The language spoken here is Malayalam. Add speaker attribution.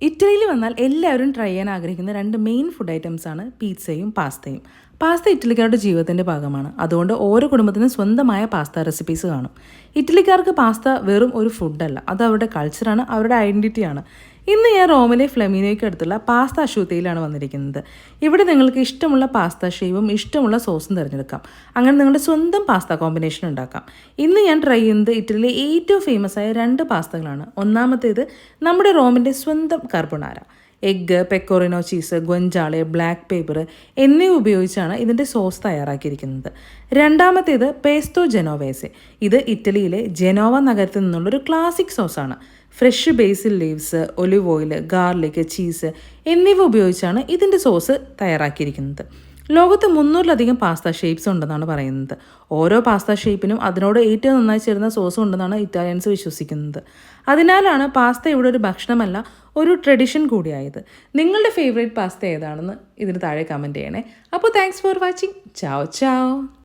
Speaker 1: ഇറ്റലിയിൽ വന്നാൽ എല്ലാവരും ട്രൈ ചെയ്യാൻ ആഗ്രഹിക്കുന്ന രണ്ട് മെയിൻ ഫുഡ് ഐറ്റംസ് ആണ് പിzzയും പാസ്തയും. പാസ്ത ഇറ്റലിക്കാരുടെ ജീവിതത്തിൻ്റെ ഭാഗമാണ്. അതുകൊണ്ട് ഓരോ കുടുംബത്തിനും സ്വന്തമായ പാസ്ത റെസിപ്പീസ് കാണും. ഇറ്റലിക്കാർക്ക് പാസ്ത വെറും ഒരു ഫുഡല്ല, അത് അവരുടെ കൾച്ചറാണ്, അവരുടെ ഐഡൻറ്റിറ്റിയാണ്. ഇന്ന് ഞാൻ റോമിലെ ഫ്ലെമിനോയ്ക്ക് അടുത്തുള്ള പാസ്ത അഷൂത്തയിലാണ് വന്നിരിക്കുന്നത്. ഇവിടെ നിങ്ങൾക്ക് ഇഷ്ടമുള്ള പാസ്ത ഷേപ്പും ഇഷ്ടമുള്ള സോസും തിരഞ്ഞെടുക്കാം. അങ്ങനെ നിങ്ങളുടെ സ്വന്തം പാസ്ത കോമ്പിനേഷൻ ഉണ്ടാക്കാം. ഇന്ന് ഞാൻ ട്രൈ ചെയ്യുന്നത് ഇറ്റലിയിലെ ഏറ്റവും ഫേമസ് ആയ രണ്ട് പാസ്തകളാണ്. ഒന്നാമത്തേത് നമ്മുടെ റോമിൻ്റെ സ്വന്തം കാർബോണാര. എഗ്ഗ്, പെക്കോറിനോ ചീസ്, ഗൊഞ്ചാളെ, ബ്ലാക്ക് പേപ്പർ എന്നിവ ഉപയോഗിച്ചാണ് ഇതിൻ്റെ സോസ് തയ്യാറാക്കിയിരിക്കുന്നത്. രണ്ടാമത്തേത് പേസ്തോ ജെനോവേസെ. ഇത് ഇറ്റലിയിലെ ജെനോവ നഗരത്തിൽ നിന്നുള്ളൊരു ക്ലാസിക് സോസാണ്. Fresh basil leaves, olive oil, garlic, cheese എന്നിവ ഉപയോഗിച്ചാണ് ഇതിൻ്റെ സോസ് തയ്യാറാക്കിയിരിക്കുന്നത്. ലോകത്ത് 300-ലധികം പാസ്ത ഷേപ്സ് ഉണ്ടെന്നാണ് പറയുന്നത്. ഓരോ പാസ്ത ഷേപ്പിനും അതിനോട് ഏറ്റവും നന്നായി ചേരുന്ന സോസ് ഉണ്ടെന്നാണ് ഇറ്റാലിയൻസ് വിശ്വസിക്കുന്നത്. അതിനാലാണ് പാസ്ത ഇവിടെ ഒരു ഭക്ഷണമല്ല, ഒരു ട്രഡീഷൻ കൂടിയായത്. നിങ്ങളുടെ ഫേവറേറ്റ് പാസ്ത ഏതാണെന്ന് ഇതിന് താഴെ കമൻറ്റ് ചെയ്യണേ. അപ്പോൾ താങ്ക്സ് ഫോർ വാച്ചിങ്. ചാओ ചാओ.